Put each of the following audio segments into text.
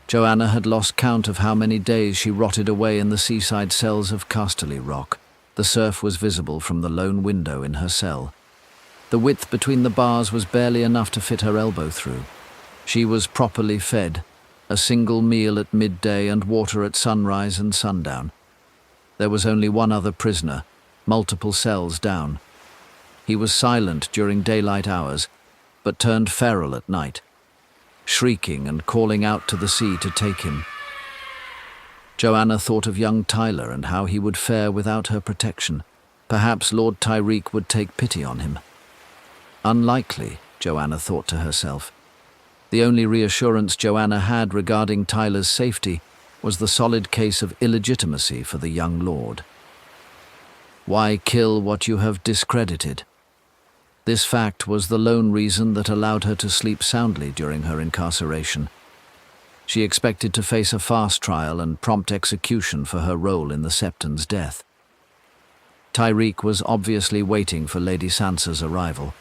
Joanna had lost count of how many days she rotted away in the seaside cells of Casterly Rock. The surf was visible from the lone window in her cell. The width between the bars was barely enough to fit her elbow through. She was properly fed, a single meal at midday and water at sunrise and sundown. There was only one other prisoner, multiple cells down. He was silent during daylight hours, but turned feral at night, shrieking and calling out to the sea to take him. Joanna thought of young Tyler and how he would fare without her protection. Perhaps Lord Tyreek would take pity on him. Unlikely, Joanna thought to herself. The only reassurance Joanna had regarding Tyler's safety was the solid case of illegitimacy for the young lord. Why kill what you have discredited? This fact was the lone reason that allowed her to sleep soundly during her incarceration. She expected to face a fast trial and prompt execution for her role in the Septon's death. Tyreek was obviously waiting for Lady Sansa's arrival.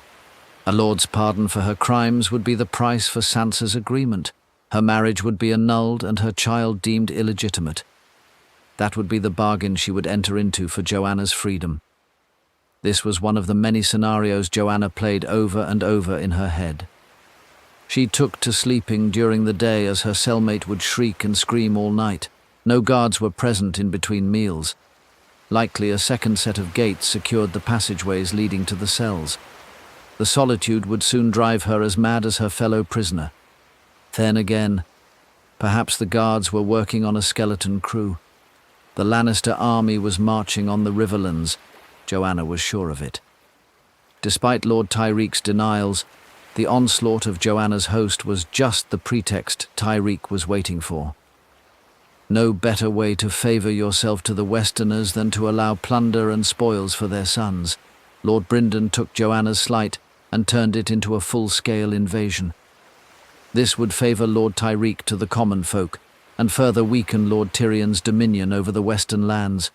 A lord's pardon for her crimes would be the price for Sansa's agreement. Her marriage would be annulled and her child deemed illegitimate. That would be the bargain she would enter into for Joanna's freedom. This was one of the many scenarios Joanna played over and over in her head. She took to sleeping during the day as her cellmate would shriek and scream all night. No guards were present in between meals. Likely a second set of gates secured the passageways leading to the cells. The solitude would soon drive her as mad as her fellow prisoner. Then again, perhaps the guards were working on a skeleton crew. The Lannister army was marching on the Riverlands. Joanna was sure of it. Despite Lord Tyreek's denials, the onslaught of Joanna's host was just the pretext Tyreek was waiting for. No better way to favour yourself to the Westerners than to allow plunder and spoils for their sons. Lord Brynden took Joanna's slight and turned it into a full-scale invasion. This would favour Lord Tyreek to the common folk, and further weaken Lord Tyrion's dominion over the western lands.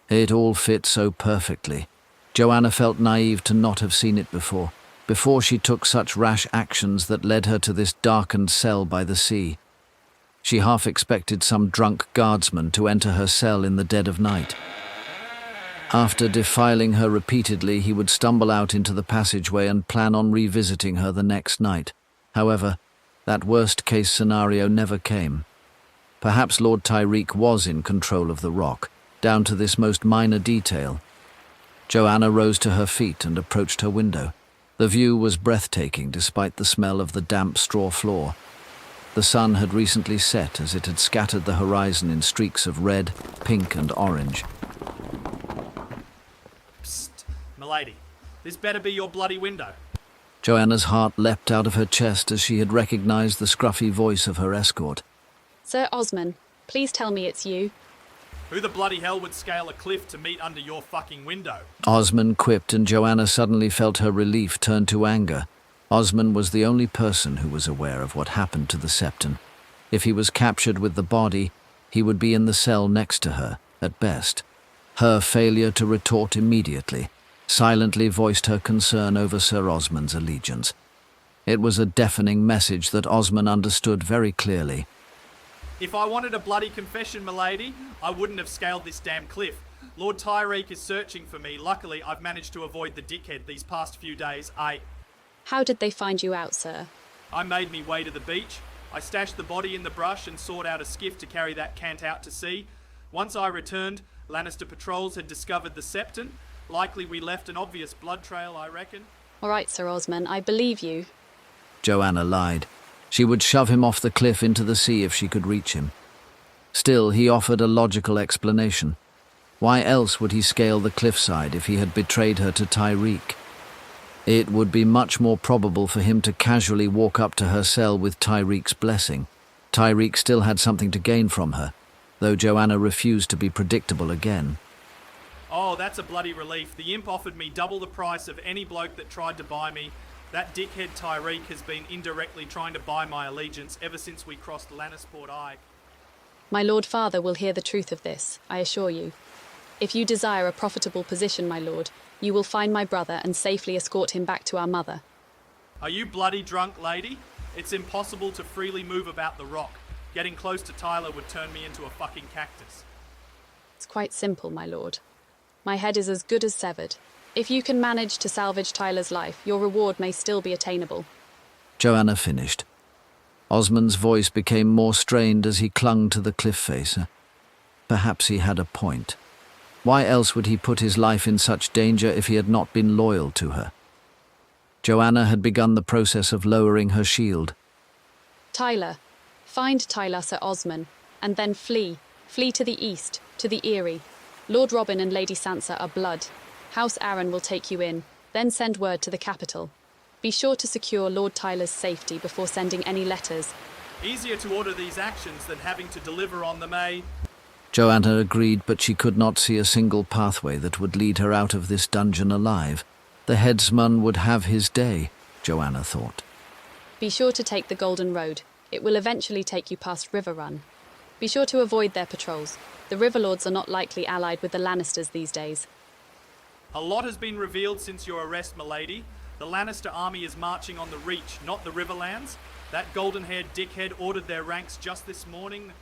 It all fit so perfectly. Joanna felt naive to not have seen it before she took such rash actions that led her to this darkened cell by the sea. She half expected some drunk guardsman to enter her cell in the dead of night. After defiling her repeatedly, he would stumble out into the passageway and plan on revisiting her the next night. However, that worst-case scenario never came. Perhaps Lord Tyreek was in control of the rock, down to this most minor detail. Joanna rose to her feet and approached her window. The view was breathtaking despite the smell of the damp straw floor. The sun had recently set as it had scattered the horizon in streaks of red, pink and orange. Psst, milady, this better be your bloody window. Joanna's heart leapt out of her chest as she had recognized the scruffy voice of her escort. Sir Osman, please tell me it's you. Who the bloody hell would scale a cliff to meet under your fucking window? Osman quipped, and Joanna suddenly felt her relief turn to anger. Osman was the only person who was aware of what happened to the Septon. If he was captured with the body, he would be in the cell next to her, at best. Her failure to retort immediately silently voiced her concern over Sir Osman's allegiance. It was a deafening message that Osman understood very clearly. If I wanted a bloody confession, milady, I wouldn't have scaled this damn cliff. Lord Tyreek is searching for me. Luckily, I've managed to avoid the dickhead these past few days. How did they find you out, sir? I made me way to the beach. I stashed the body in the brush and sought out a skiff to carry that cant out to sea. Once I returned, Lannister patrols had discovered the Septon. Likely we left an obvious blood trail, I reckon. All right, Sir Osman, I believe you. Joanna lied. She would shove him off the cliff into the sea if she could reach him. Still, he offered a logical explanation. Why else would he scale the cliffside if he had betrayed her to Tyreek? It would be much more probable for him to casually walk up to her cell with Tyreek's blessing. Tyreek still had something to gain from her, though Joanna refused to be predictable again. Oh, that's a bloody relief. The imp offered me double the price of any bloke that tried to buy me. That dickhead Tyreek has been indirectly trying to buy my allegiance ever since we crossed Lannisport Eye. My Lord Father will hear the truth of this, I assure you. If you desire a profitable position, my lord, you will find my brother and safely escort him back to our mother. Are you bloody drunk, lady? It's impossible to freely move about the rock. Getting close to Tyler would turn me into a fucking cactus. It's quite simple, my lord. My head is as good as severed. If you can manage to salvage Tyler's life, your reward may still be attainable. Joanna finished. Osmond's voice became more strained as he clung to the cliff face. Perhaps he had a point. Why else would he put his life in such danger if he had not been loyal to her? Joanna had begun the process of lowering her shield. Tyler. Find Tyler, Sir Osmond, and then flee. Flee to the east, to the Eyrie. Lord Robin and Lady Sansa are blood. House Arryn will take you in, then send word to the capital. Be sure to secure Lord Tyler's safety before sending any letters. Easier to order these actions than having to deliver on them, eh? Joanna agreed, but she could not see a single pathway that would lead her out of this dungeon alive. The headsman would have his day, Joanna thought. Be sure to take the Golden Road. It will eventually take you past River Run. Be sure to avoid their patrols. The Riverlords are not likely allied with the Lannisters these days. A lot has been revealed since your arrest, milady. The Lannister army is marching on the Reach, not the Riverlands. That golden-haired dickhead ordered their ranks just this morning.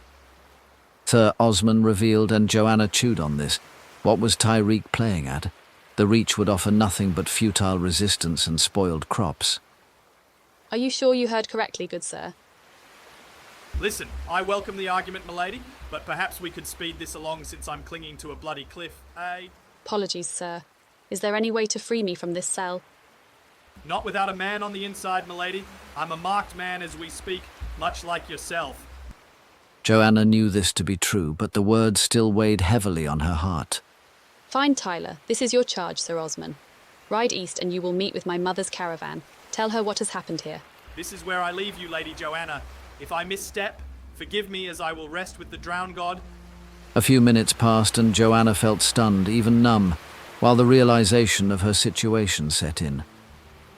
Sir Osmond revealed, and Joanna chewed on this. What was Tyreek playing at? The Reach would offer nothing but futile resistance and spoiled crops. Are you sure you heard correctly, good sir? Listen, I welcome the argument, milady, but perhaps we could speed this along since I'm clinging to a bloody cliff, eh? Apologies, sir. Is there any way to free me from this cell? Not without a man on the inside, milady. I'm a marked man as we speak, much like yourself. Joanna knew this to be true, but the words still weighed heavily on her heart. Find Tyler. This is your charge, Sir Osmond. Ride east and you will meet with my mother's caravan. Tell her what has happened here. This is where I leave you, Lady Joanna. If I misstep, forgive me as I will rest with the drowned god. A few minutes passed and Joanna felt stunned, even numb, while the realization of her situation set in.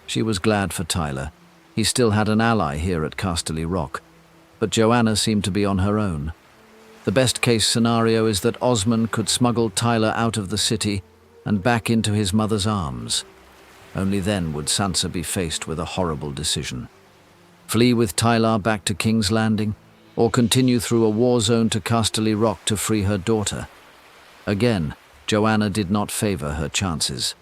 She was glad for Tyler. He still had an ally here at Casterly Rock, but Joanna seemed to be on her own. The best-case scenario is that Osmond could smuggle Tyler out of the city and back into his mother's arms. Only then would Sansa be faced with a horrible decision. Flee with Tyler back to King's Landing, or continue through a war zone to Casterly Rock to free her daughter. Again, Joanna did not favor her chances.